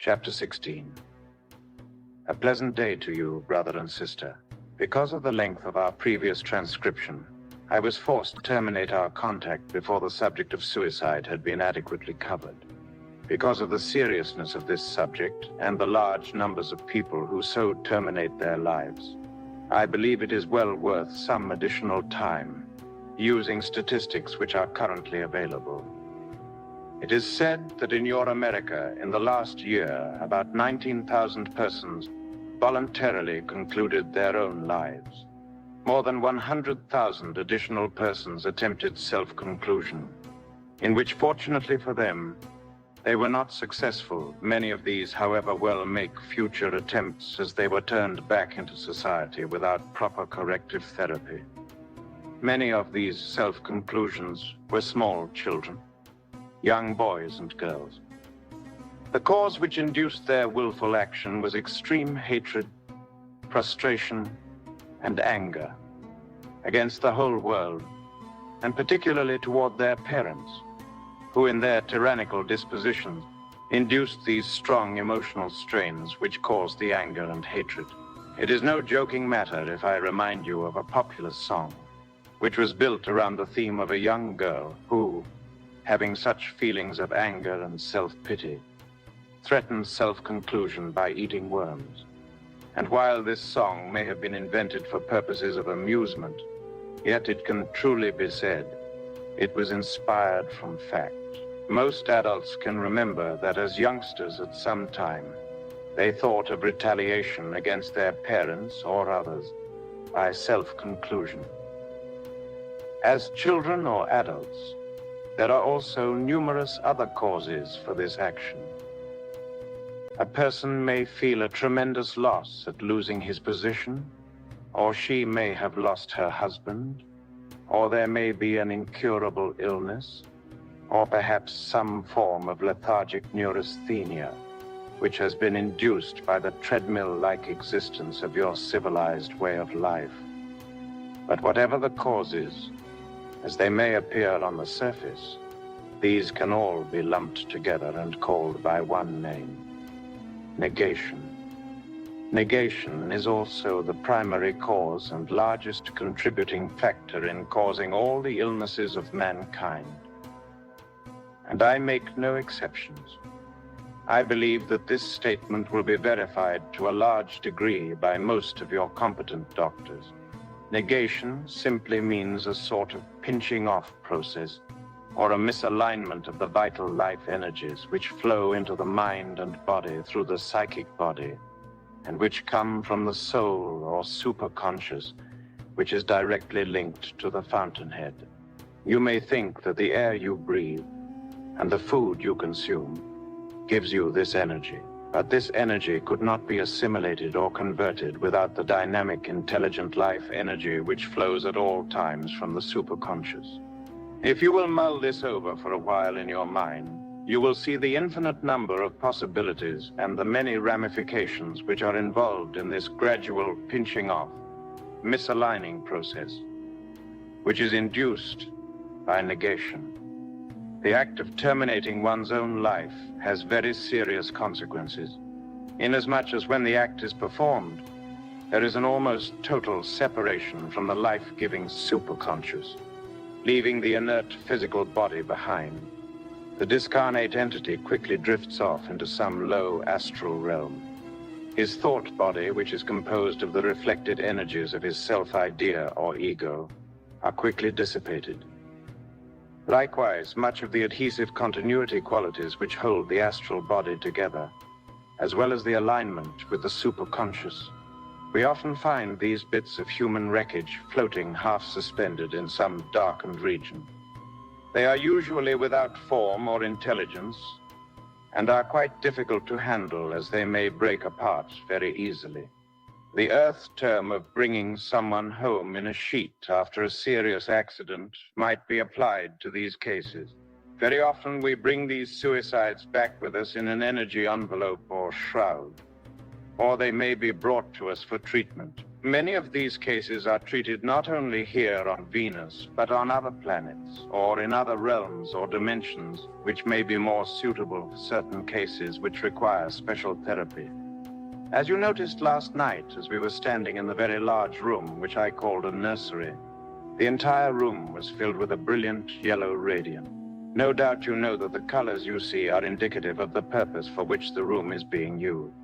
Chapter 16. A pleasant day to you, brother and sister. Because of the length of our previous transcription, I was forced to terminate our contact before the subject of suicide had been adequately covered. Because of the seriousness of this subject and the large numbers of people who so terminate their lives, I believe it is well worth some additional time using statistics which are currently available. It is said that in your America, in the last year, about 19,000 persons voluntarily concluded their own lives. More than 100,000 additional persons attempted self-conclusion, in which, fortunately for them, they were not successful. Many of these, however, will make future attempts as they were turned back into society without proper corrective therapy. Many of these self-conclusions were small children, young boys and girls. The cause which induced their willful action was extreme hatred, frustration, and anger against the whole world, and particularly toward their parents, who in their tyrannical dispositions induced these strong emotional strains which caused the anger and hatred. It is no joking matter if I remind you of a popular song, which was built around the theme of a young girl who, having such feelings of anger and self-pity, threatened self-conclusion by eating worms. And while this song may have been invented for purposes of amusement, yet it can truly be said it was inspired from fact. Most adults can remember that as youngsters at some time, they thought of retaliation against their parents or others by self-conclusion. As children or adults, there are also numerous other causes for this action. A person may feel a tremendous loss at losing his position, or she may have lost her husband, or there may be an incurable illness, or perhaps some form of lethargic neurasthenia, which has been induced by the treadmill-like existence of your civilized way of life. But whatever the causes, as they may appear on the surface, these can all be lumped together and called by one name: negation. Negation is also the primary cause and largest contributing factor in causing all the illnesses of mankind. And I make no exceptions. I believe that this statement will be verified to a large degree by most of your competent doctors. Negation simply means a sort of pinching off process, or a misalignment of the vital life energies which flow into the mind and body through the psychic body, and which come from the soul or superconscious, which is directly linked to the fountainhead. You may think that the air you breathe and the food you consume gives you this energy, but this energy could not be assimilated or converted without the dynamic, intelligent life energy which flows at all times from the superconscious. If you will mull this over for a while in your mind, you will see the infinite number of possibilities and the many ramifications which are involved in this gradual pinching off, misaligning process, which is induced by negation. The act of terminating one's own life has very serious consequences, inasmuch as when the act is performed, there is an almost total separation from the life-giving superconscious, leaving the inert physical body behind. The discarnate entity quickly drifts off into some low astral realm. His thought body, which is composed of the reflected energies of his self-idea or ego, are quickly dissipated. Likewise, much of the adhesive continuity qualities which hold the astral body together, as well as the alignment with the superconscious, we often find these bits of human wreckage floating half-suspended in some darkened region. They are usually without form or intelligence, and are quite difficult to handle as they may break apart very easily. The earth term of bringing someone home in a sheet after a serious accident might be applied to these cases. Very often we bring these suicides back with us in an energy envelope or shroud, or they may be brought to us for treatment. Many of these cases are treated not only here on Venus, but on other planets, or in other realms or dimensions, which may be more suitable for certain cases which require special therapy. As you noticed last night, as we were standing in the very large room, which I called a nursery, the entire room was filled with a brilliant yellow radiance. No doubt you know that the colors you see are indicative of the purpose for which the room is being used.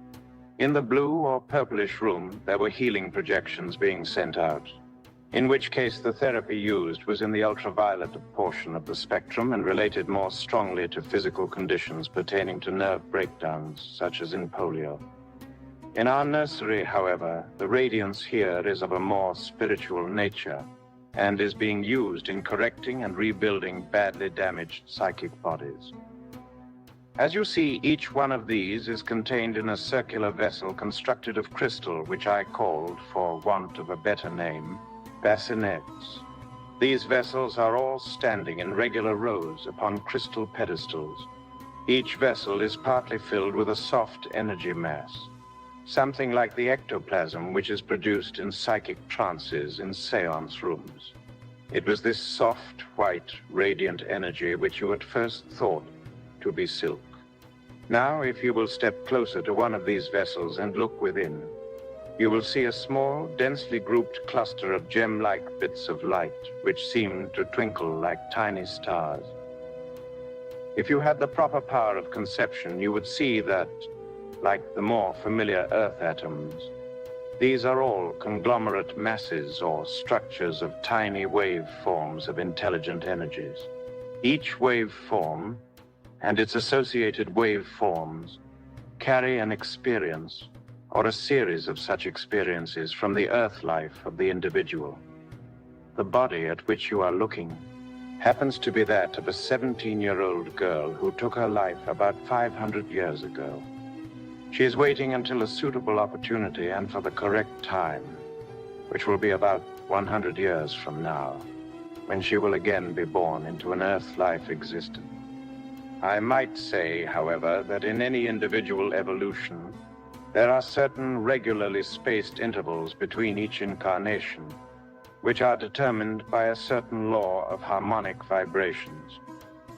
In the blue or purplish room, there were healing projections being sent out, in which case the therapy used was in the ultraviolet portion of the spectrum and related more strongly to physical conditions pertaining to nerve breakdowns, such as in polio. In our nursery, however, the radiance here is of a more spiritual nature and is being used in correcting and rebuilding badly damaged psychic bodies. As you see, each one of these is contained in a circular vessel constructed of crystal, which I called, for want of a better name, bassinets. These vessels are all standing in regular rows upon crystal pedestals. Each vessel is partly filled with a soft energy mass, something like the ectoplasm which is produced in psychic trances in seance rooms. It was this soft, white, radiant energy which you at first thought to be silk. Now, if you will step closer to one of these vessels and look within, you will see a small, densely grouped cluster of gem-like bits of light, which seem to twinkle like tiny stars. If you had the proper power of conception, you would see that, like the more familiar Earth atoms, these are all conglomerate masses or structures of tiny wave forms of intelligent energies. Each wave form and its associated wave forms carry an experience or a series of such experiences from the Earth life of the individual. The body at which you are looking happens to be that of a 17-year-old girl who took her life about 500 years ago. She is waiting until a suitable opportunity and for the correct time, which will be about 100 years from now, when she will again be born into an Earth life existence. I might say, however, that in any individual evolution, there are certain regularly spaced intervals between each incarnation, which are determined by a certain law of harmonic vibrations.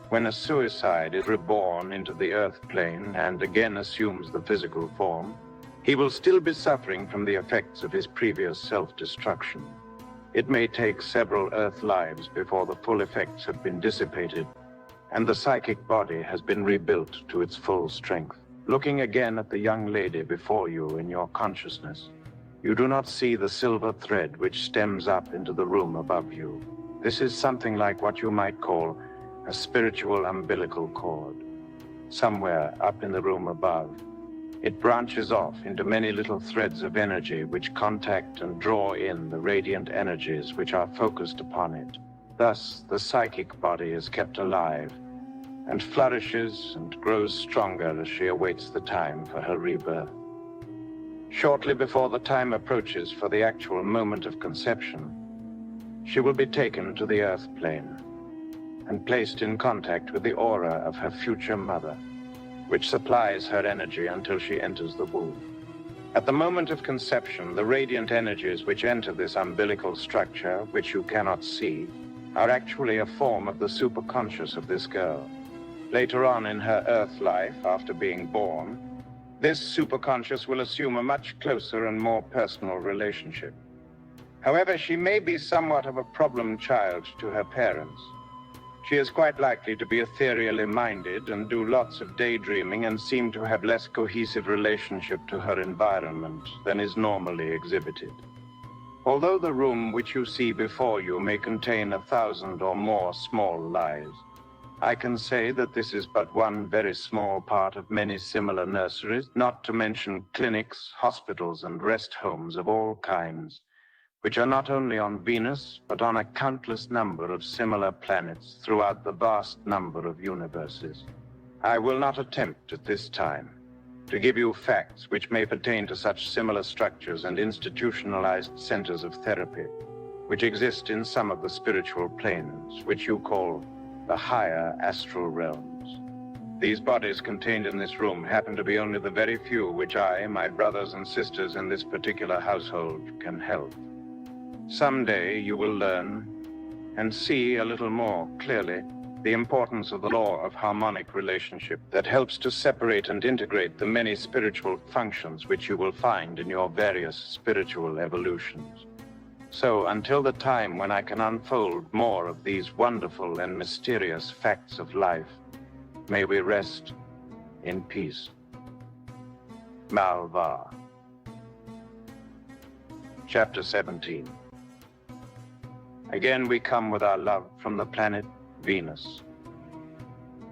When a suicide is reborn into the Earth plane and again assumes the physical form, he will still be suffering from the effects of his previous self-destruction. It may take several Earth lives before the full effects have been dissipated and the psychic body has been rebuilt to its full strength. Looking again at the young lady before you in your consciousness, you do not see the silver thread which stems up into the room above you. This is something like what you might call a spiritual umbilical cord. Somewhere up in the room above, it branches off into many little threads of energy which contact and draw in the radiant energies which are focused upon it. Thus, the psychic body is kept alive and flourishes and grows stronger as she awaits the time for her rebirth. Shortly before the time approaches for the actual moment of conception, she will be taken to the Earth plane and placed in contact with the aura of her future mother, which supplies her energy until she enters the womb. At the moment of conception, the radiant energies which enter this umbilical structure, which you cannot see, are actually a form of the superconscious of this girl. Later on in her Earth life, after being born, this superconscious will assume a much closer and more personal relationship. However, she may be somewhat of a problem child to her parents. She is quite likely to be ethereally minded and do lots of daydreaming and seem to have less cohesive relationship to her environment than is normally exhibited. Although the room which you see before you may contain 1,000 or more small lives, I can say that this is but one very small part of many similar nurseries, not to mention clinics, hospitals, and rest homes of all kinds, which are not only on Venus, but on a countless number of similar planets throughout the vast number of universes. I will not attempt at this time to give you facts which may pertain to such similar structures and institutionalized centers of therapy, which exist in some of the spiritual planes, which you call the higher astral realms. These bodies contained in this room happen to be only the very few which I, my brothers and sisters in this particular household, can help. Someday you will learn and see a little more clearly the importance of the law of harmonic relationship that helps to separate and integrate the many spiritual functions which you will find in your various spiritual evolutions. So until the time when I can unfold more of these wonderful and mysterious facts of life, may we rest in peace. Malvar. Chapter 17. Again we come with our love from the planet Venus.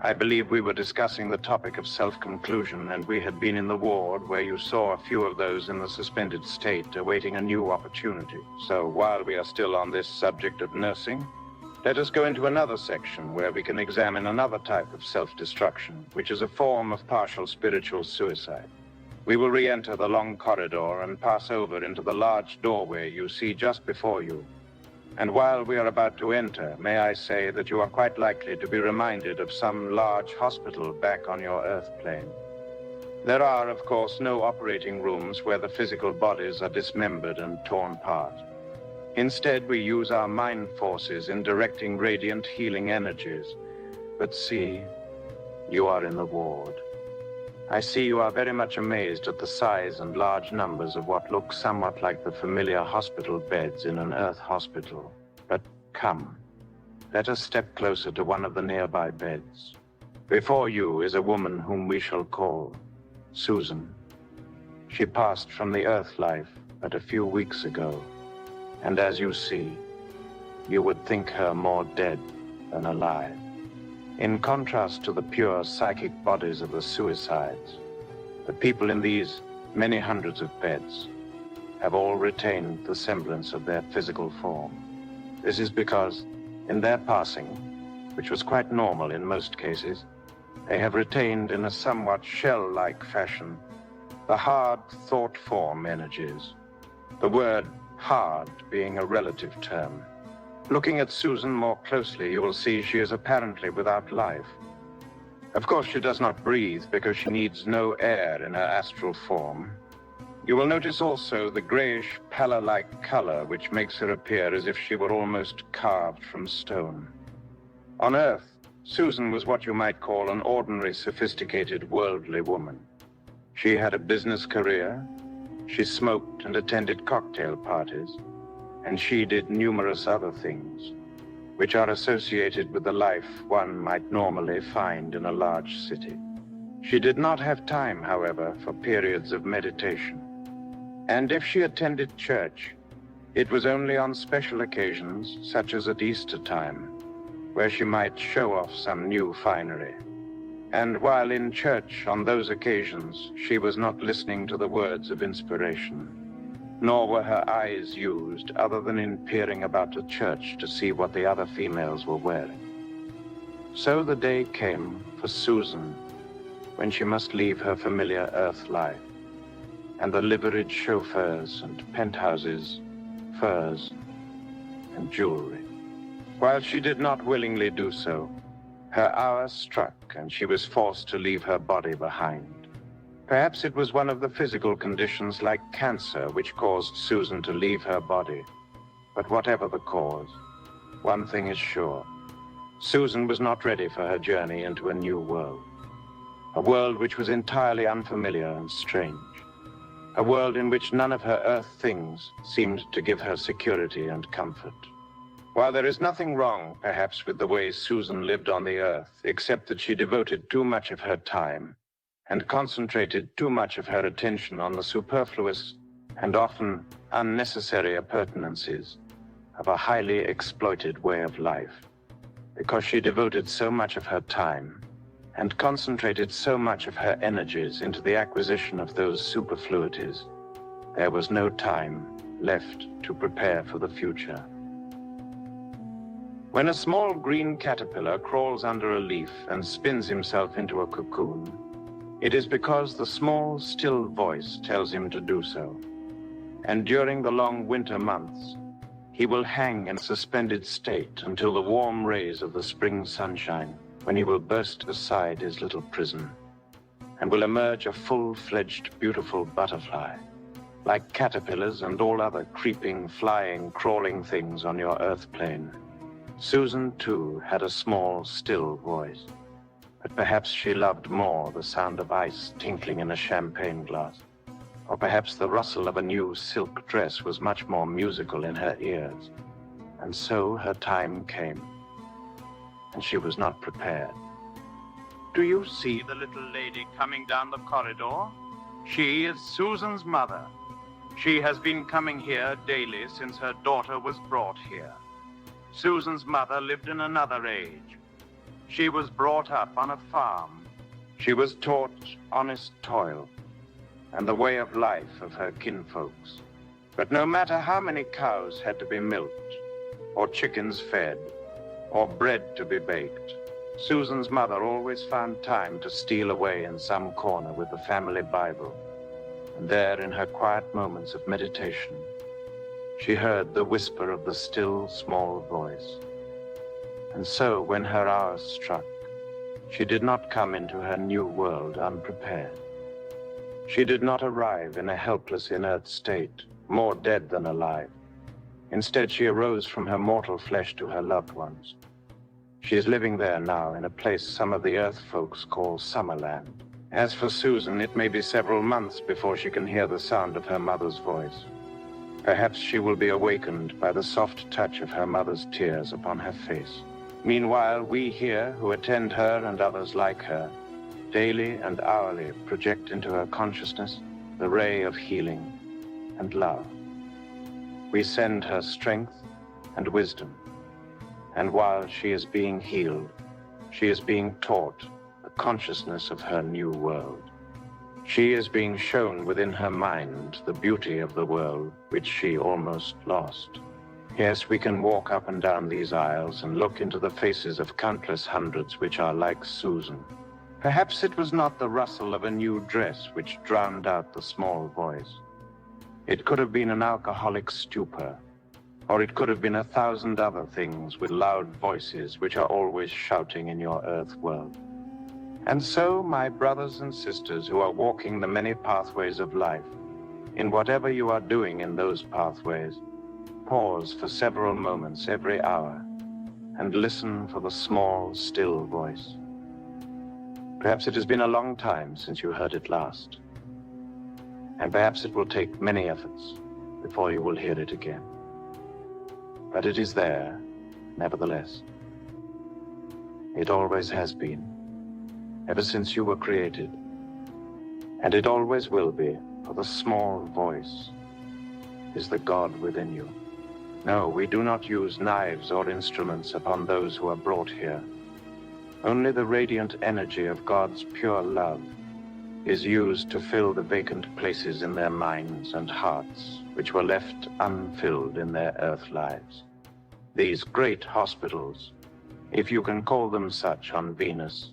I believe we were discussing the topic of self-conclusion, and we had been in the ward where you saw a few of those in the suspended state awaiting a new opportunity. So while we are still on this subject of nursing, let us go into another section where we can examine another type of self-destruction, which is a form of partial spiritual suicide. We will re-enter the long corridor and pass over into the large doorway you see just before you. And while we are about to enter, may I say that you are quite likely to be reminded of some large hospital back on your Earth plane. There are, of course, no operating rooms where the physical bodies are dismembered and torn apart. Instead, we use our mind forces in directing radiant healing energies. But see, you are in the ward. I see you are very much amazed at the size and large numbers of what look somewhat like the familiar hospital beds in an Earth hospital. But come, let us step closer to one of the nearby beds. Before you is a woman whom we shall call Susan. She passed from the Earth life but a few weeks ago, and as you see, you would think her more dead than alive. In contrast to the pure psychic bodies of the suicides, the people in these many hundreds of beds have all retained the semblance of their physical form. This is because, in their passing, which was quite normal in most cases, they have retained in a somewhat shell-like fashion the hard thought form energies, the word hard being a relative term. Looking at Susan more closely, you will see she is apparently without life. Of course, she does not breathe because she needs no air in her astral form. You will notice also the grayish, pallor-like color which makes her appear as if she were almost carved from stone. On Earth, Susan was what you might call an ordinary, sophisticated, worldly woman. She had a business career, she smoked and attended cocktail parties, and she did numerous other things, which are associated with the life one might normally find in a large city. She did not have time, however, for periods of meditation. And if she attended church, it was only on special occasions, such as at Easter time, where she might show off some new finery. And while in church on those occasions, she was not listening to the words of inspiration, nor were her eyes used other than in peering about the church to see what the other females were wearing. So the day came for Susan when she must leave her familiar Earth life, and the liveried chauffeurs and penthouses, furs, and jewelry. While she did not willingly do so, her hour struck and she was forced to leave her body behind. Perhaps it was one of the physical conditions like cancer which caused Susan to leave her body. But whatever the cause, one thing is sure. Susan was not ready for her journey into a new world. A world which was entirely unfamiliar and strange. A world in which none of her Earth things seemed to give her security and comfort. While there is nothing wrong, perhaps, with the way Susan lived on the Earth, except that she devoted too much of her time and concentrated too much of her attention on the superfluous and often unnecessary appurtenances of a highly exploited way of life. Because she devoted so much of her time and concentrated so much of her energies into the acquisition of those superfluities, there was no time left to prepare for the future. When a small green caterpillar crawls under a leaf and spins himself into a cocoon, it is because the small, still voice tells him to do so. And during the long winter months, he will hang in a suspended state until the warm rays of the spring sunshine when he will burst aside his little prison and will emerge a full-fledged, beautiful butterfly, like caterpillars and all other creeping, flying, crawling things on your earth plane. Susan, too, had a small, still voice, but perhaps she loved more the sound of ice tinkling in a champagne glass, or perhaps the rustle of a new silk dress was much more musical in her ears. And so her time came, and she was not prepared. Do you see the little lady coming down the corridor? She is Susan's mother. She has been coming here daily since her daughter was brought here. Susan's mother lived in another age. She was brought up on a farm. She was taught honest toil and the way of life of her kinfolks. But no matter how many cows had to be milked, or chickens fed, or bread to be baked, Susan's mother always found time to steal away in some corner with the family Bible. And there, in her quiet moments of meditation, she heard the whisper of the still, small voice. And so, when her hour struck, she did not come into her new world unprepared. She did not arrive in a helpless, inert state, more dead than alive. Instead, she arose from her mortal flesh to her loved ones. She is living there now in a place some of the Earth folks call Summerland. As for Susan, it may be several months before she can hear the sound of her mother's voice. Perhaps she will be awakened by the soft touch of her mother's tears upon her face. Meanwhile, we here, who attend her and others like her, daily and hourly project into her consciousness the ray of healing and love. We send her strength and wisdom, and while she is being healed, she is being taught the consciousness of her new world. She is being shown within her mind the beauty of the world which she almost lost. Yes, we can walk up and down these aisles and look into the faces of countless hundreds which are like Susan. Perhaps it was not the rustle of a new dress which drowned out the small voice. It could have been an alcoholic stupor, or it could have been 1,000 other things with loud voices which are always shouting in your earth world. And so, my brothers and sisters who are walking the many pathways of life, in whatever you are doing in those pathways, pause for several moments every hour and listen for the small, still voice. Perhaps it has been a long time since you heard it last, and perhaps it will take many efforts before you will hear it again. But it is there, nevertheless. It always has been, ever since you were created, and it always will be, for the small voice is the God within you. No, we do not use knives or instruments upon those who are brought here. Only the radiant energy of God's pure love is used to fill the vacant places in their minds and hearts which were left unfilled in their earth lives. These great hospitals, if you can call them such on Venus,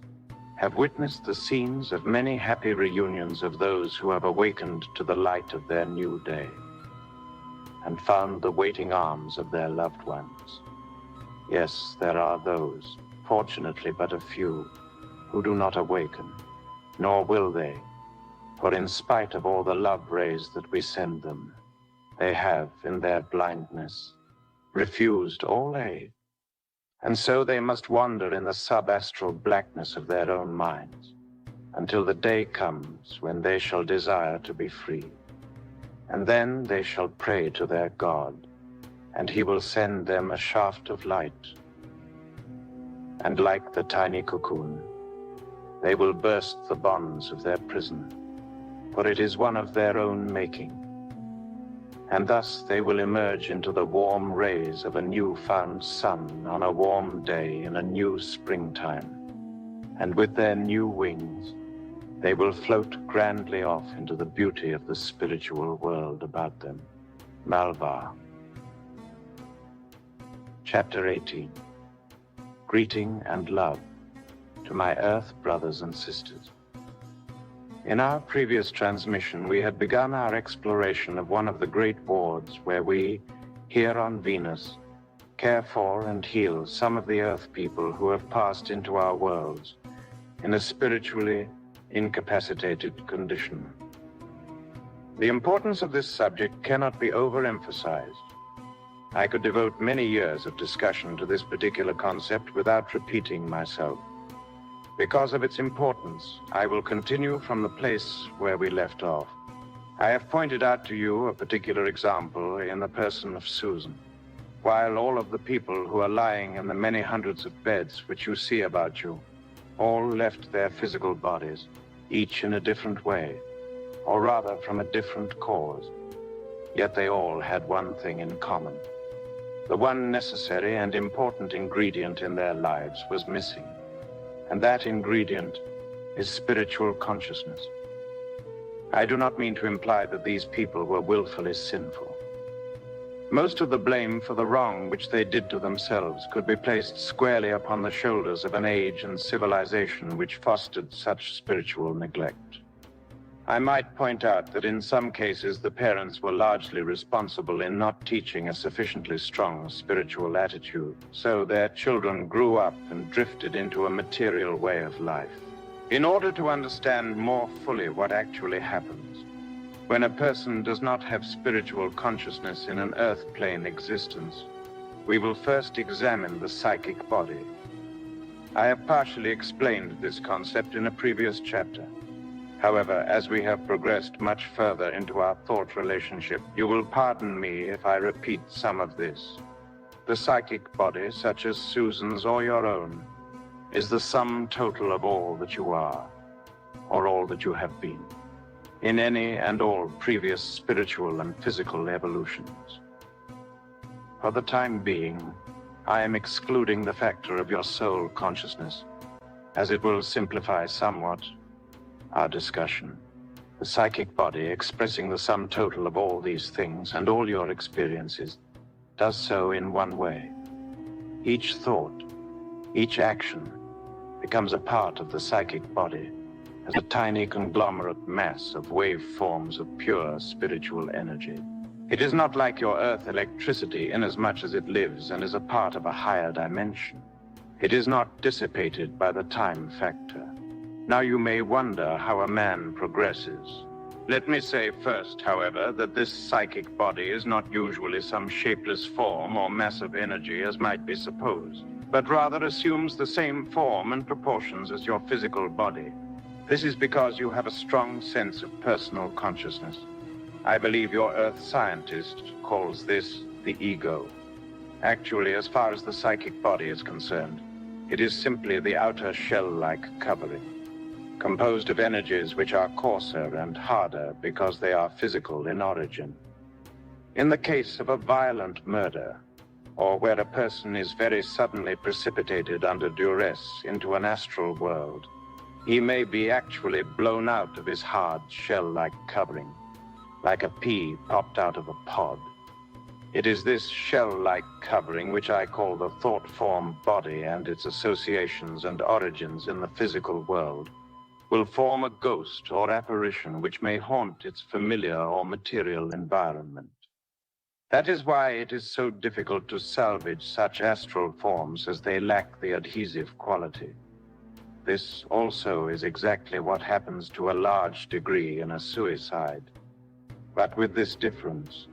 have witnessed the scenes of many happy reunions of those who have awakened to the light of their new day and found the waiting arms of their loved ones. Yes, there are those, fortunately but a few, who do not awaken, nor will they, for in spite of all the love rays that we send them, they have, in their blindness, refused all aid, and so they must wander in the sub-astral blackness of their own minds, until the day comes when they shall desire to be free. And then they shall pray to their God, and he will send them a shaft of light. And like the tiny cocoon, they will burst the bonds of their prison, for it is one of their own making. And thus they will emerge into the warm rays of a new-found sun on a warm day in a new springtime. And with their new wings, they will float grandly off into the beauty of the spiritual world about them. Malvar. Chapter 18. Greeting and love to my Earth brothers and sisters. In our previous transmission, we had begun our exploration of one of the great wards where we, here on Venus, care for and heal some of the Earth people who have passed into our worlds in a spiritually incapacitated condition. The importance of this subject cannot be overemphasized. I could devote many years of discussion to this particular concept without repeating myself. Because of its importance, I will continue from the place where we left off. I have pointed out to you a particular example in the person of Susan. While all of the people who are lying in the many hundreds of beds which you see about you all left their physical bodies, each in a different way, or rather from a different cause, yet they all had one thing in common. The one necessary and important ingredient in their lives was missing, and that ingredient is spiritual consciousness. I do not mean to imply that these people were willfully sinful. Most of the blame for the wrong which they did to themselves could be placed squarely upon the shoulders of an age and civilization which fostered such spiritual neglect. I might point out that in some cases the parents were largely responsible in not teaching a sufficiently strong spiritual attitude, so their children grew up and drifted into a material way of life. In order to understand more fully what actually happens when a person does not have spiritual consciousness in an earth plane existence, we will first examine the psychic body. I have partially explained this concept in a previous chapter. However, as we have progressed much further into our thought relationship, you will pardon me if I repeat some of this. The psychic body, such as Susan's or your own, is the sum total of all that you are, or all that you have been, in any and all previous spiritual and physical evolutions. For the time being, I am excluding the factor of your soul consciousness, as it will simplify somewhat our discussion. The psychic body, expressing the sum total of all these things and all your experiences, does so in one way. Each thought, each action, becomes a part of the psychic body as a tiny conglomerate mass of waveforms of pure spiritual energy. It is not like your earth electricity inasmuch as it lives and is a part of a higher dimension. It is not dissipated by the time factor. Now you may wonder how a man progresses. Let me say first, however, that this psychic body is not usually some shapeless form or mass of energy as might be supposed, but rather assumes the same form and proportions as your physical body. This is because you have a strong sense of personal consciousness. I believe your earth scientist calls this the ego. Actually, as far as the psychic body is concerned, it is simply the outer shell-like covering, composed of energies which are coarser and harder because they are physical in origin. In the case of a violent murder, or where a person is very suddenly precipitated under duress into an astral world, he may be actually blown out of his hard shell-like covering, like a pea popped out of a pod. It is this shell-like covering which I call the thought-form body, and its associations and origins in the physical world will form a ghost or apparition which may haunt its familiar or material environment. That is why it is so difficult to salvage such astral forms, as they lack the adhesive quality. This also is exactly what happens to a large degree in a suicide, but with this difference.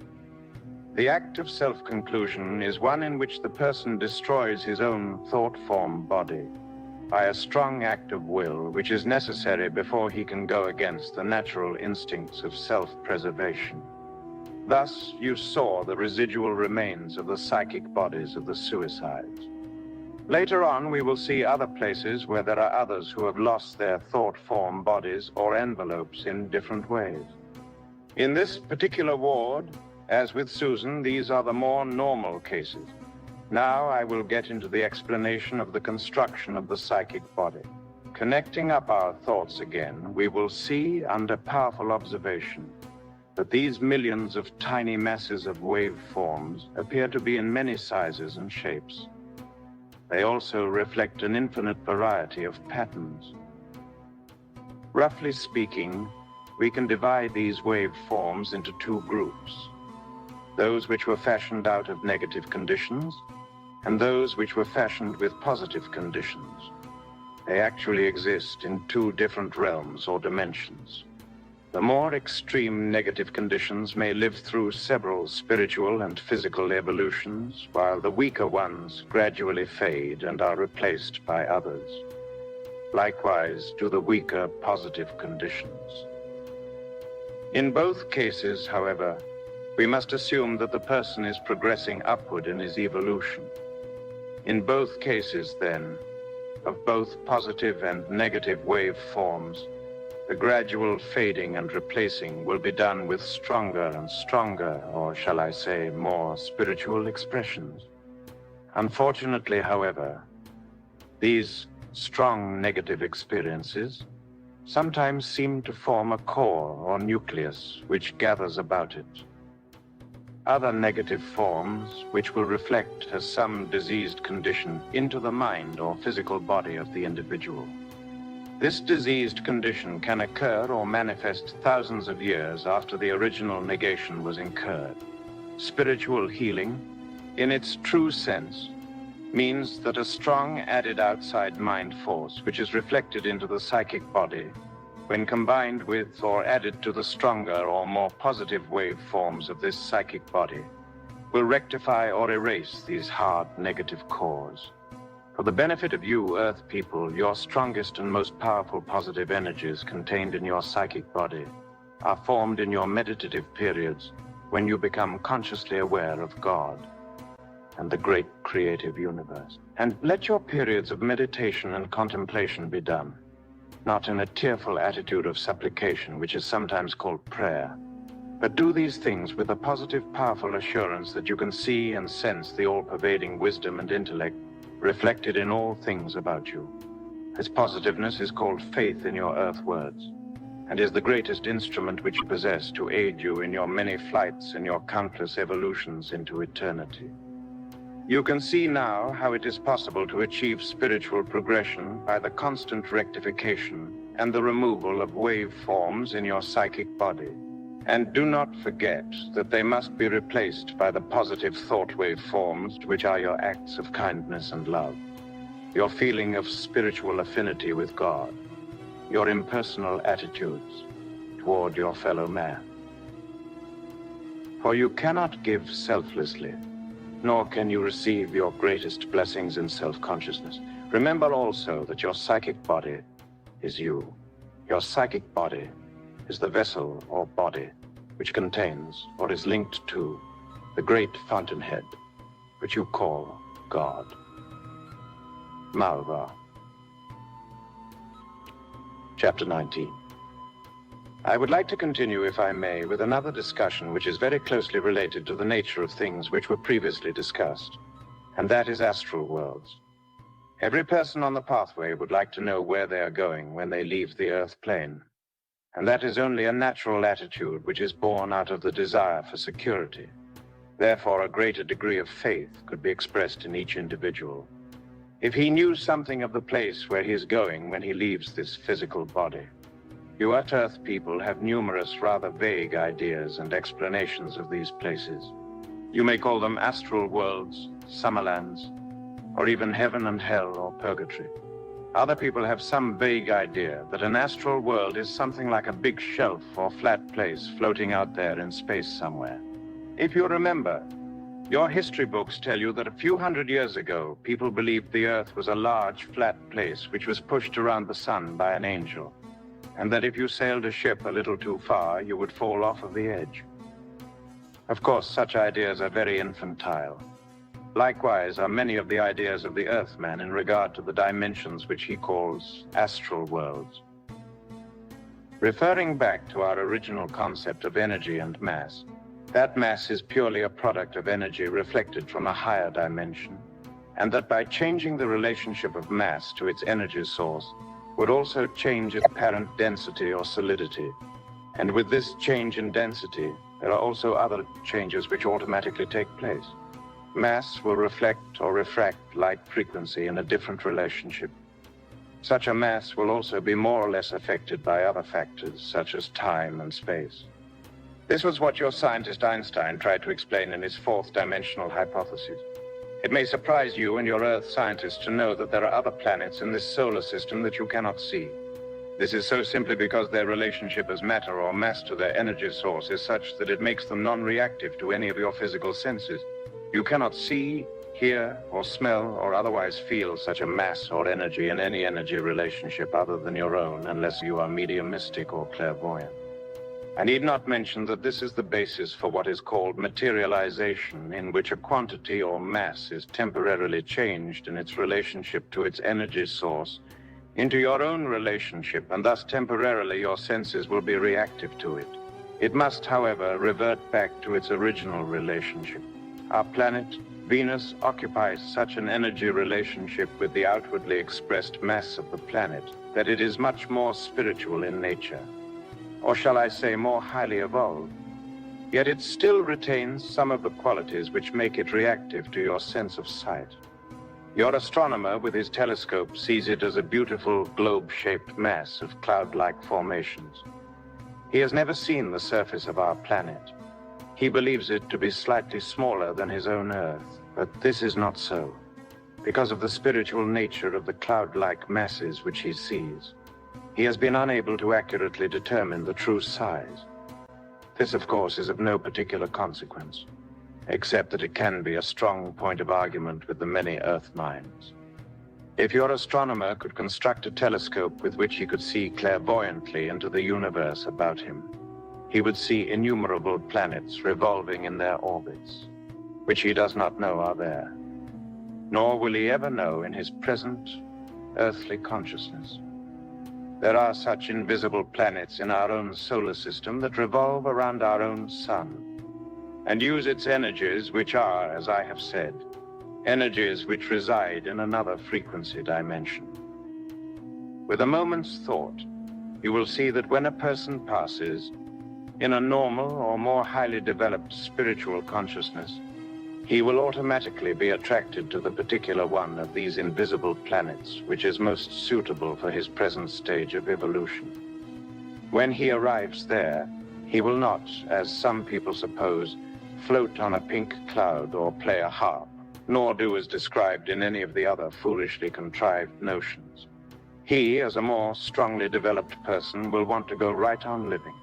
The act of self-conclusion is one in which the person destroys his own thought-form body by a strong act of will which is necessary before he can go against the natural instincts of self-preservation. Thus, you saw the residual remains of the psychic bodies of the suicides. Later on, we will see other places where there are others who have lost their thought-form bodies or envelopes in different ways. In this particular ward, as with Susan, these are the more normal cases. Now I will get into the explanation of the construction of the psychic body. Connecting up our thoughts again, we will see under powerful observation that these millions of tiny masses of waveforms appear to be in many sizes and shapes. They also reflect an infinite variety of patterns. Roughly speaking, we can divide these waveforms into two groups: those which were fashioned out of negative conditions, and those which were fashioned with positive conditions. They actually exist in two different realms or dimensions. The more extreme negative conditions may live through several spiritual and physical evolutions, while the weaker ones gradually fade and are replaced by others. Likewise do the weaker positive conditions. In both cases, however, we must assume that the person is progressing upward in his evolution. In both cases, then, of both positive and negative wave forms, the gradual fading and replacing will be done with stronger and stronger, or shall I say, more spiritual expressions. Unfortunately, however, these strong negative experiences sometimes seem to form a core or nucleus which gathers about it. Other negative forms, which will reflect as some diseased condition into the mind or physical body of the individual. This diseased condition can occur or manifest thousands of years after the original negation was incurred. Spiritual healing, in its true sense, means that a strong added outside mind force, which is reflected into the psychic body, when combined with or added to the stronger or more positive wave forms of this psychic body, will rectify or erase these hard negative cores. For the benefit of you, Earth people, your strongest and most powerful positive energies contained in your psychic body are formed in your meditative periods when you become consciously aware of God and the great creative universe. And let your periods of meditation and contemplation be done, not in a tearful attitude of supplication, which is sometimes called prayer, but do these things with a positive, powerful assurance that you can see and sense the all-pervading wisdom and intellect reflected in all things about you. This positiveness is called faith in your earth words, and is the greatest instrument which you possess to aid you in your many flights and your countless evolutions into eternity. You can see now how it is possible to achieve spiritual progression by the constant rectification and the removal of wave forms in your psychic body. And do not forget that they must be replaced by the positive thought wave forms, which are your acts of kindness and love, your feeling of spiritual affinity with God, your impersonal attitudes toward your fellow man. For you cannot give selflessly, nor can you receive your greatest blessings in self-consciousness. Remember also that your psychic body is you. Your psychic body is the vessel or body which contains or is linked to the great fountainhead, which you call God. Malva. Chapter 19. I would like to continue, if I may, with another discussion which is very closely related to the nature of things which were previously discussed, and that is astral worlds. Every person on the pathway would like to know where they are going when they leave the Earth plane, and that is only a natural attitude which is born out of the desire for security. Therefore, a greater degree of faith could be expressed in each individual if he knew something of the place where he is going when he leaves this physical body. You Earth people have numerous rather vague ideas and explanations of these places. You may call them astral worlds, summerlands, or even heaven and hell or purgatory. Other people have some vague idea that an astral world is something like a big shelf or flat place floating out there in space somewhere. If you remember, your history books tell you that a few hundred years ago, people believed the Earth was a large, flat place which was pushed around the sun by an angel, and that if you sailed a ship a little too far, you would fall off of the edge. Of course, such ideas are very infantile. Likewise are many of the ideas of the Earthman in regard to the dimensions which he calls astral worlds. Referring back to our original concept of energy and mass, that mass is purely a product of energy reflected from a higher dimension, and that by changing the relationship of mass to its energy source would also change its apparent density or solidity. And with this change in density, there are also other changes which automatically take place. Mass will reflect or refract light frequency in a different relationship. Such a mass will also be more or less affected by other factors, such as time and space. This was what your scientist Einstein tried to explain in his fourth dimensional hypothesis. It may surprise you and your Earth scientists to know that there are other planets in this solar system that you cannot see. This is so simply because their relationship as matter or mass to their energy source is such that it makes them non-reactive to any of your physical senses. You cannot see, hear, or smell, or otherwise feel such a mass or energy in any energy relationship other than your own, unless you are mediumistic or clairvoyant. I need not mention that this is the basis for what is called materialization, in which a quantity or mass is temporarily changed in its relationship to its energy source into your own relationship, and thus temporarily your senses will be reactive to it. It must, however, revert back to its original relationship. Our planet, Venus, occupies such an energy relationship with the outwardly expressed mass of the planet that it is much more spiritual in nature. Or shall I say more highly evolved. Yet it still retains some of the qualities which make it reactive to your sense of sight. Your astronomer with his telescope sees it as a beautiful globe-shaped mass of cloud-like formations. He has never seen the surface of our planet. He believes it to be slightly smaller than his own Earth, but this is not so, because of the spiritual nature of the cloud-like masses which he sees. He has been unable to accurately determine the true size. This, of course, is of no particular consequence, except that it can be a strong point of argument with the many Earth minds. If your astronomer could construct a telescope with which he could see clairvoyantly into the universe about him, he would see innumerable planets revolving in their orbits, which he does not know are there, nor will he ever know in his present earthly consciousness. There are such invisible planets in our own solar system that revolve around our own sun and use its energies, which are, as I have said, energies which reside in another frequency dimension. With a moment's thought, you will see that when a person passes in a normal or more highly developed spiritual consciousness, he will automatically be attracted to the particular one of these invisible planets which is most suitable for his present stage of evolution. When he arrives there, he will not, as some people suppose, float on a pink cloud or play a harp, nor do as described in any of the other foolishly contrived notions. He, as a more strongly developed person, will want to go right on living.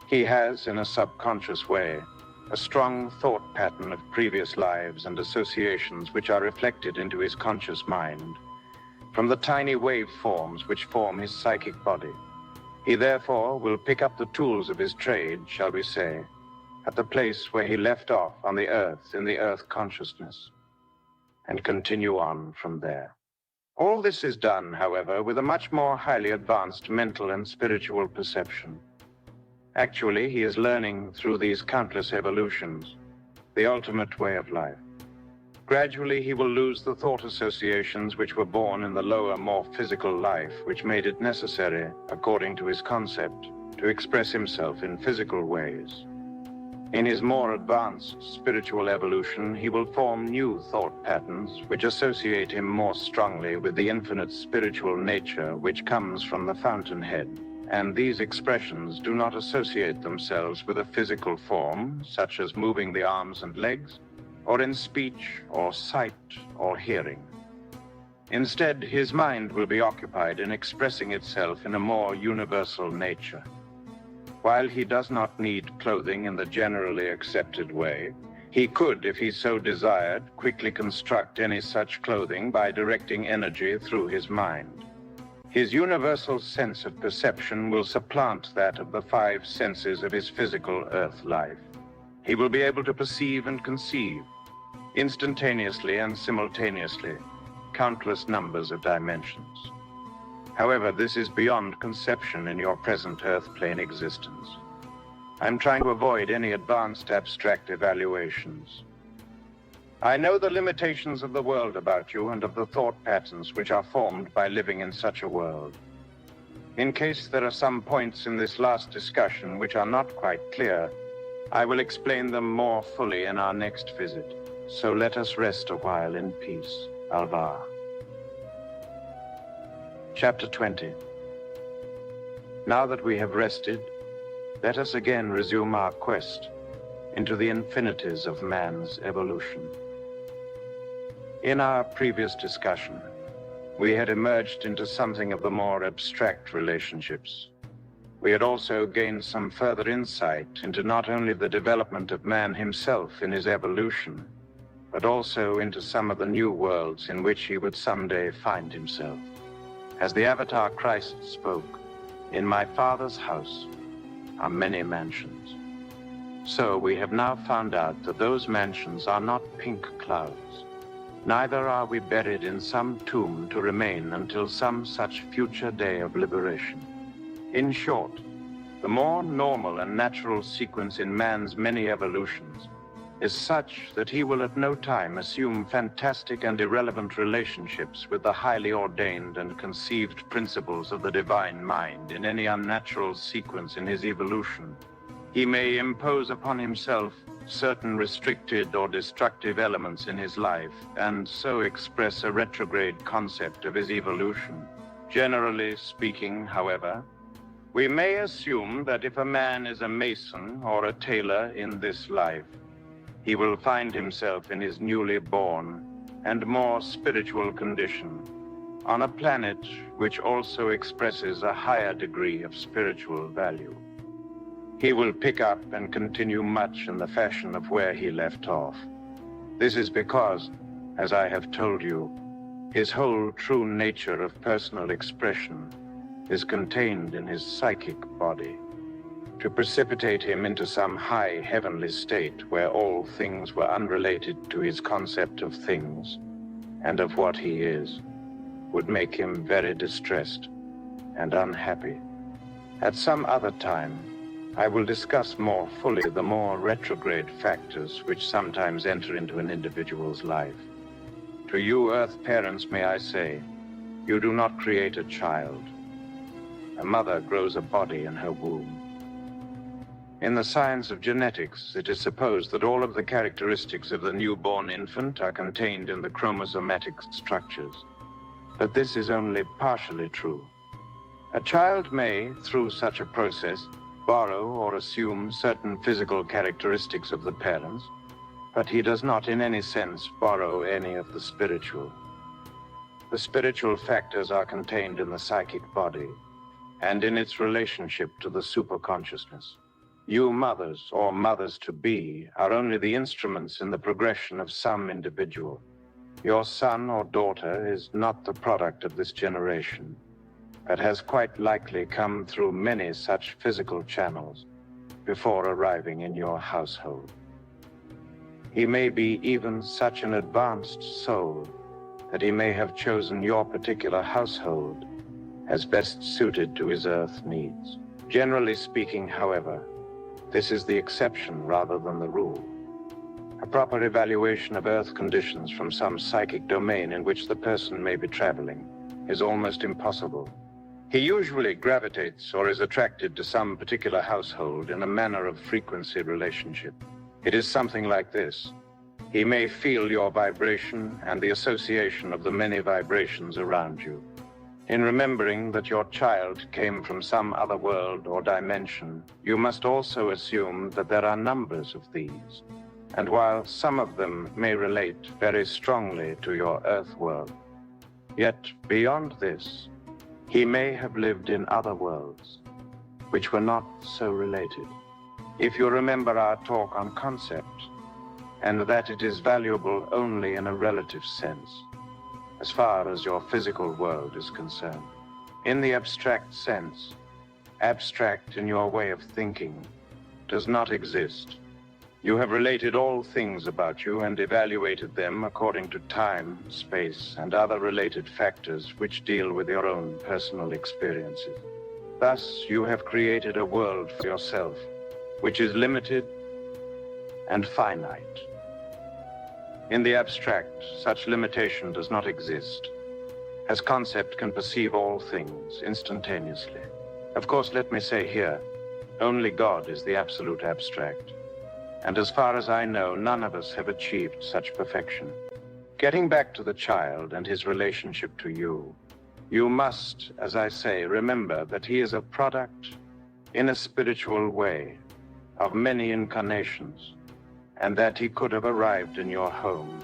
He has, in a subconscious way, a strong thought pattern of previous lives and associations which are reflected into his conscious mind from the tiny waveforms which form his psychic body. He therefore will pick up the tools of his trade, shall we say, at the place where he left off on the Earth in the Earth consciousness, and continue on from there. All this is done, however, with a much more highly advanced mental and spiritual perception. Actually, he is learning through these countless evolutions the ultimate way of life. Gradually, he will lose the thought associations which were born in the lower, more physical life, which made it necessary, according to his concept, to express himself in physical ways. In his more advanced spiritual evolution, he will form new thought patterns which associate him more strongly with the infinite spiritual nature which comes from the fountainhead. And these expressions do not associate themselves with a physical form, such as moving the arms and legs, or in speech, or sight, or hearing. Instead, his mind will be occupied in expressing itself in a more universal nature. While he does not need clothing in the generally accepted way, he could, if he so desired, quickly construct any such clothing by directing energy through his mind. His universal sense of perception will supplant that of the 5 senses of his physical Earth life. He will be able to perceive and conceive, instantaneously and simultaneously, countless numbers of dimensions. However, this is beyond conception in your present Earth plane existence. I'm trying to avoid any advanced abstract evaluations. I know the limitations of the world about you and of the thought patterns which are formed by living in such a world. In case there are some points in this last discussion which are not quite clear, I will explain them more fully in our next visit. So let us rest a while in peace. Alvar. Chapter 20. Now that we have rested, let us again resume our quest into the infinities of man's evolution. In our previous discussion, we had emerged into something of the more abstract relationships. We had also gained some further insight into not only the development of man himself in his evolution, but also into some of the new worlds in which he would someday find himself. As the Avatar Christ spoke, "In my Father's house are many mansions." So we have now found out that those mansions are not pink clouds. Neither are we buried in some tomb to remain until some such future day of liberation. In short, the more normal and natural sequence in man's many evolutions is such that he will at no time assume fantastic and irrelevant relationships with the highly ordained and conceived principles of the divine mind in any unnatural sequence in his evolution. He may impose upon himself certain restricted or destructive elements in his life and so express a retrograde concept of his evolution. Generally speaking, however, we may assume that if a man is a mason or a tailor in this life, he will find himself in his newly born and more spiritual condition on a planet which also expresses a higher degree of spiritual value. He will pick up and continue much in the fashion of where he left off. This is because, as I have told you, his whole true nature of personal expression is contained in his psychic body. To precipitate him into some high heavenly state where all things were unrelated to his concept of things and of what he is would make him very distressed and unhappy. At some other time, I will discuss more fully the more retrograde factors which sometimes enter into an individual's life. To you Earth parents, may I say, you do not create a child. A mother grows a body in her womb. In the science of genetics, it is supposed that all of the characteristics of the newborn infant are contained in the chromosomatic structures. But this is only partially true. A child may, through such a process, borrow or assume certain physical characteristics of the parents, but he does not in any sense borrow any of the spiritual. The spiritual factors are contained in the psychic body and in its relationship to the superconsciousness. You mothers or mothers-to-be are only the instruments in the progression of some individual. Your son or daughter is not the product of this generation, but has quite likely come through many such physical channels before arriving in your household. He may be even such an advanced soul that he may have chosen your particular household as best suited to his earth needs. Generally speaking, however, this is the exception rather than the rule. A proper evaluation of earth conditions from some psychic domain in which the person may be traveling is almost impossible. He usually gravitates or is attracted to some particular household in a manner of frequency relationship. It is something like this. He may feel your vibration and the association of the many vibrations around you. In remembering that your child came from some other world or dimension, you must also assume that there are numbers of these. And while some of them may relate very strongly to your Earth world, yet beyond this, he may have lived in other worlds, which were not so related. If you remember our talk on concept, and that it is valuable only in a relative sense, as far as your physical world is concerned. In the abstract sense, abstract in your way of thinking, does not exist. You have related all things about you and evaluated them according to time, space, and other related factors which deal with your own personal experiences. Thus, you have created a world for yourself, which is limited and finite. In the abstract, such limitation does not exist, as concept can perceive all things instantaneously. Of course, let me say here, only God is the absolute abstract, and as far as I know, none of us have achieved such perfection. Getting back to the child and his relationship to you, you must, as I say, remember that he is a product, in a spiritual way, of many incarnations, and that he could have arrived in your home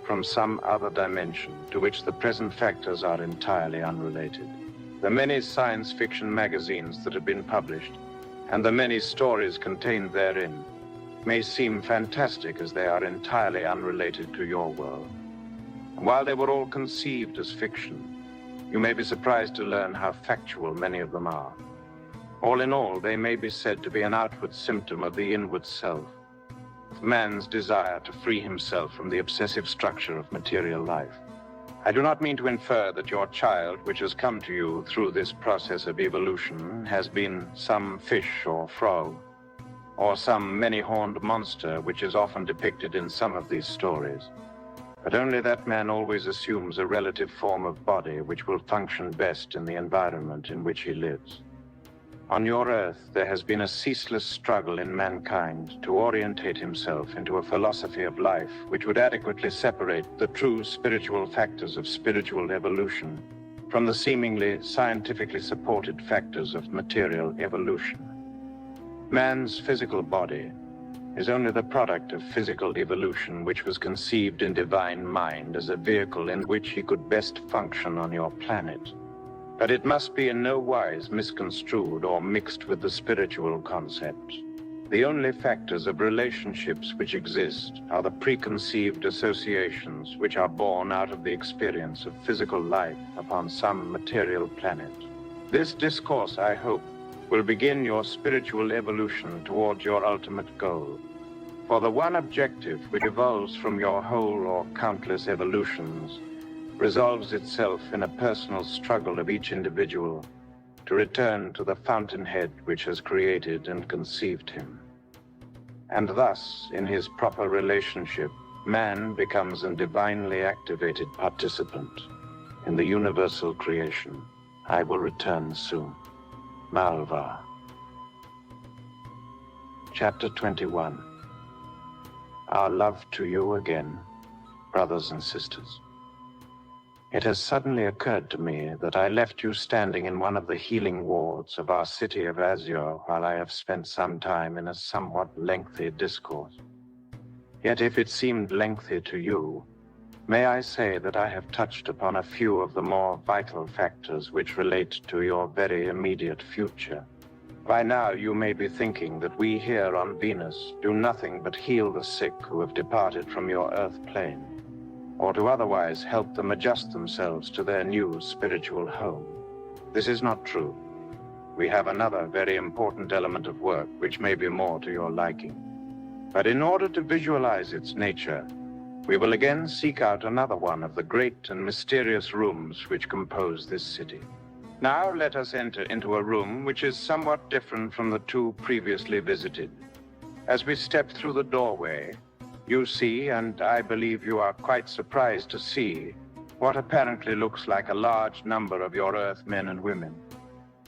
from some other dimension to which the present factors are entirely unrelated. The many science fiction magazines that have been published, and the many stories contained therein, may seem fantastic as they are entirely unrelated to your world. While they were all conceived as fiction, you may be surprised to learn how factual many of them are. All in all, they may be said to be an outward symptom of the inward self, of man's desire to free himself from the obsessive structure of material life. I do not mean to infer that your child, which has come to you through this process of evolution, has been some fish or frog, or some many-horned monster which is often depicted in some of these stories. But only that man always assumes a relative form of body which will function best in the environment in which he lives. On your Earth, there has been a ceaseless struggle in mankind to orientate himself into a philosophy of life which would adequately separate the true spiritual factors of spiritual evolution from the seemingly scientifically supported factors of material evolution. Man's physical body is only the product of physical evolution which was conceived in divine mind as a vehicle in which he could best function on your planet. But it must be in no wise misconstrued or mixed with the spiritual concept. The only factors of relationships which exist are the preconceived associations which are born out of the experience of physical life upon some material planet. This discourse, I hope, will begin your spiritual evolution towards your ultimate goal. For the one objective which evolves from your whole or countless evolutions resolves itself in a personal struggle of each individual to return to the fountainhead which has created and conceived him. And thus, in his proper relationship, man becomes a divinely activated participant in the universal creation. I will return soon. Malva. Chapter 21. Our love to you again, brothers and sisters. It has suddenly occurred to me that I left you standing in one of the healing wards of our city of Azure while I have spent some time in a somewhat lengthy discourse. Yet if it seemed lengthy to you, may I say that I have touched upon a few of the more vital factors which relate to your very immediate future. By now you may be thinking that we here on Venus do nothing but heal the sick who have departed from your Earth plane, or to otherwise help them adjust themselves to their new spiritual home. This is not true. We have another very important element of work which may be more to your liking. But in order to visualize its nature, we will again seek out another one of the great and mysterious rooms which compose this city. Now let us enter into a room which is somewhat different from the two previously visited. As we step through the doorway, you see, and I believe you are quite surprised to see, what apparently looks like a large number of your Earth men and women,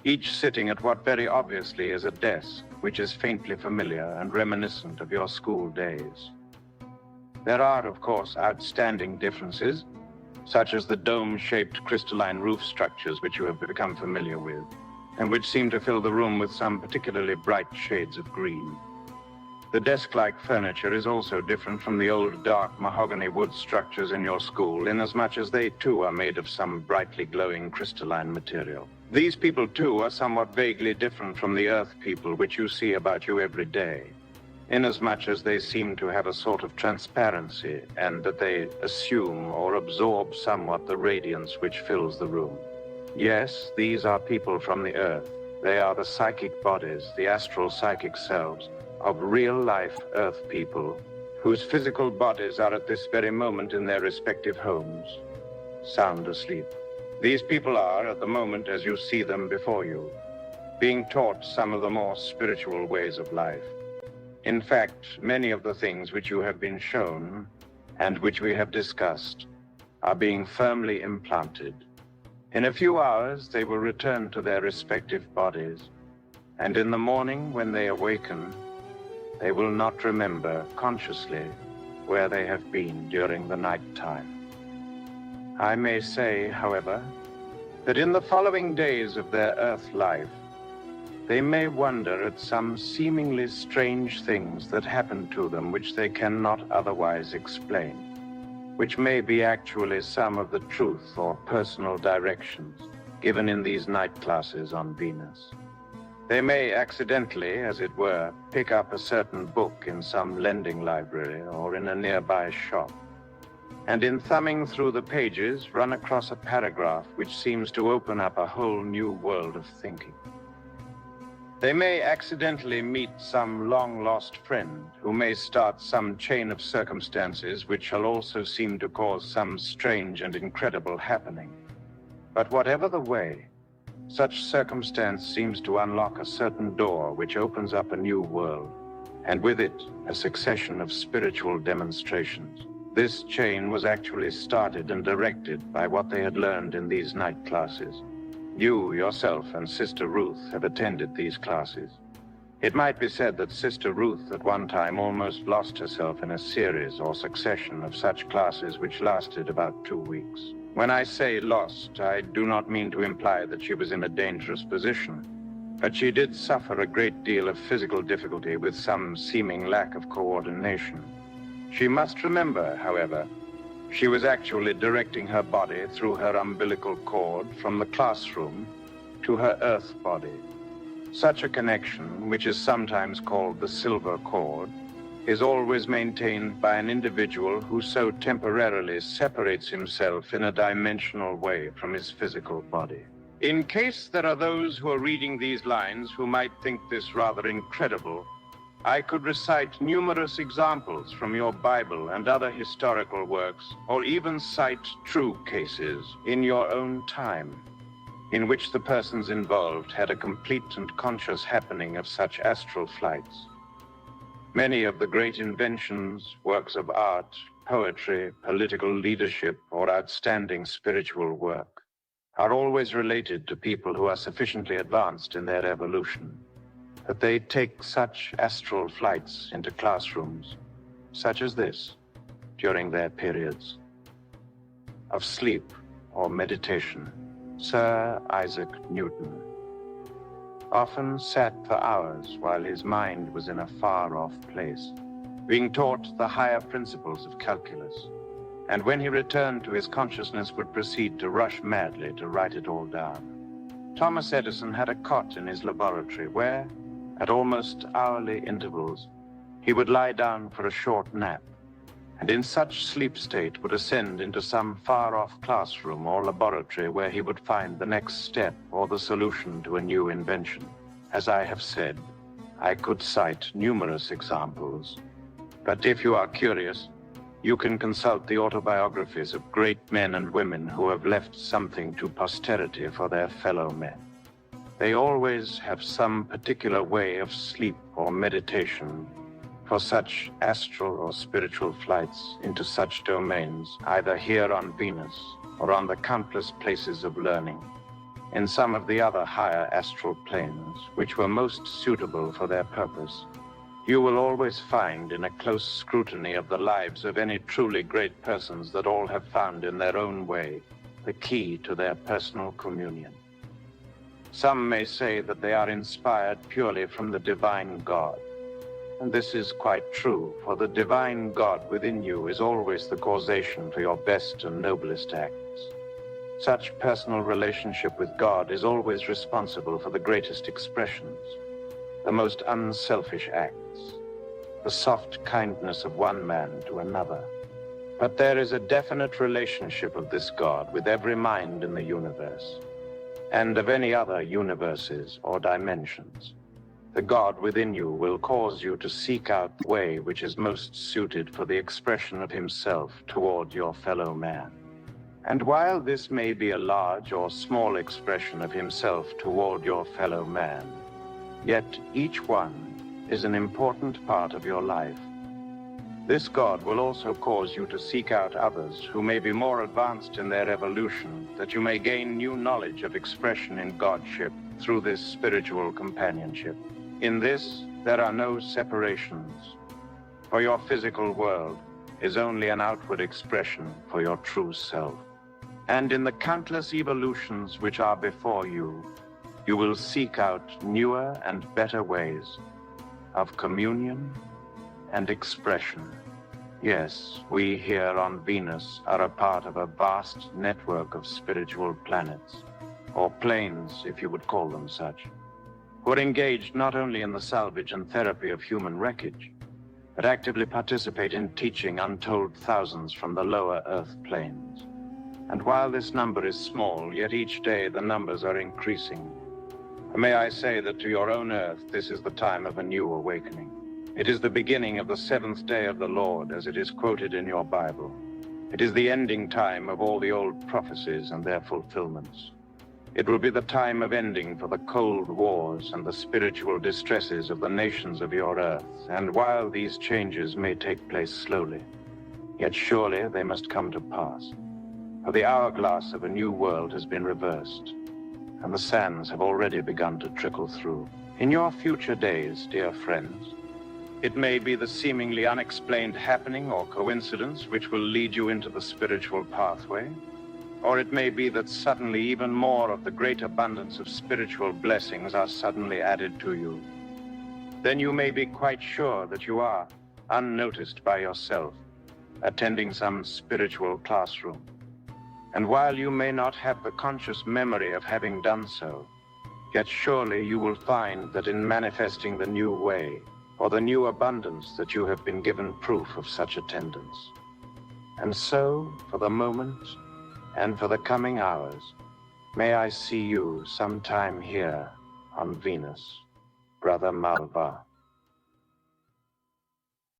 each sitting at what very obviously is a desk, which is faintly familiar and reminiscent of your school days. There are, of course, outstanding differences, such as the dome-shaped crystalline roof structures which you have become familiar with, and which seem to fill the room with some particularly bright shades of green. The desk-like furniture is also different from the old dark mahogany wood structures in your school, inasmuch as they too are made of some brightly glowing crystalline material. These people too are somewhat vaguely different from the Earth people which you see about you every day, inasmuch as they seem to have a sort of transparency, and that they assume or absorb somewhat the radiance which fills the room. Yes, these are people from the Earth. They are the psychic bodies, the astral psychic selves, of real-life Earth people, whose physical bodies are at this very moment in their respective homes, sound asleep. These people are, at the moment as you see them before you, being taught some of the more spiritual ways of life. In fact, many of the things which you have been shown, and which we have discussed, are being firmly implanted. In a few hours, they will return to their respective bodies, and in the morning, when they awaken, they will not remember consciously where they have been during the night time. I may say, however, that in the following days of their Earth life, they may wonder at some seemingly strange things that happen to them which they cannot otherwise explain. which may be actually some of the truth or personal directions given in these night classes on Venus. They may accidentally, as it were, pick up a certain book in some lending library or in a nearby shop, and in thumbing through the pages run across a paragraph which seems to open up a whole new world of thinking. They may accidentally meet some long-lost friend who may start some chain of circumstances which shall also seem to cause some strange and incredible happening. But whatever the way, such circumstance seems to unlock a certain door which opens up a new world, and with it a succession of spiritual demonstrations. This chain was actually started and directed by what they had learned in these night classes. You, yourself, and Sister Ruth have attended these classes. It might be said that Sister Ruth at one time almost lost herself in a series or succession of such classes which lasted about 2 weeks. When I say lost, I do not mean to imply that she was in a dangerous position, but she did suffer a great deal of physical difficulty with some seeming lack of coordination. She must remember, however, she was actually directing her body through her umbilical cord from the classroom to her earth body. Such a connection, which is sometimes called the silver cord, is always maintained by an individual who so temporarily separates himself in a dimensional way from his physical body. In case there are those who are reading these lines who might think this rather incredible, I could recite numerous examples from your Bible and other historical works, or even cite true cases in your own time, in which the persons involved had a complete and conscious happening of such astral flights. Many of the great inventions, works of art, poetry, political leadership, or outstanding spiritual work are always related to people who are sufficiently advanced in their evolution that they take such astral flights into classrooms, such as this, during their periods of sleep or meditation. Sir Isaac Newton often sat for hours while his mind was in a far-off place, being taught the higher principles of calculus, and when he returned to his consciousness would proceed to rush madly to write it all down. Thomas Edison had a cot in his laboratory where, at almost hourly intervals, he would lie down for a short nap, and in such sleep state would ascend into some far-off classroom or laboratory where he would find the next step or the solution to a new invention. As I have said, I could cite numerous examples, but if you are curious, you can consult the autobiographies of great men and women who have left something to posterity for their fellow men. They always have some particular way of sleep or meditation for such astral or spiritual flights into such domains, either here on Venus or on the countless places of learning, in some of the other higher astral planes, which were most suitable for their purpose. You will always find in a close scrutiny of the lives of any truly great persons that all have found in their own way the key to their personal communion. Some may say that they are inspired purely from the divine God. And this is quite true, for the divine God within you is always the causation for your best and noblest acts. Such personal relationship with God is always responsible for the greatest expressions, the most unselfish acts, the soft kindness of one man to another. But there is a definite relationship of this God with every mind in the universe, and of any other universes or dimensions. The God within you will cause you to seek out the way which is most suited for the expression of himself toward your fellow man. And while this may be a large or small expression of himself toward your fellow man, yet each one is an important part of your life. This God will also cause you to seek out others who may be more advanced in their evolution, that you may gain new knowledge of expression in Godship through this spiritual companionship. In this, there are no separations, for your physical world is only an outward expression for your true self. And in the countless evolutions which are before you, you will seek out newer and better ways of communion and expression Yes, we here on Venus are a part of a vast network of spiritual planets, or planes, if you would call them such, who are engaged not only in the salvage and therapy of human wreckage, but actively participate in teaching untold thousands from the lower Earth planes. And while this number is small, yet each day the numbers are increasing. May I say that to your own Earth, this is the time of a new awakening. It is the beginning of the seventh day of the Lord, as it is quoted in your Bible. It is the ending time of all the old prophecies and their fulfillments. It will be the time of ending for the cold wars and the spiritual distresses of the nations of your Earth. And while these changes may take place slowly, yet surely they must come to pass. For the hourglass of a new world has been reversed, and the sands have already begun to trickle through. In your future days, dear friends, it may be the seemingly unexplained happening or coincidence which will lead you into the spiritual pathway, or it may be that suddenly even more of the great abundance of spiritual blessings are suddenly added to you. Then you may be quite sure that you are, unnoticed by yourself, attending some spiritual classroom. And while you may not have the conscious memory of having done so, yet surely you will find that in manifesting the new way, or the new abundance, that you have been given proof of such attendance. And so, for the moment, and for the coming hours, may I see you sometime here on Venus, Brother Malva.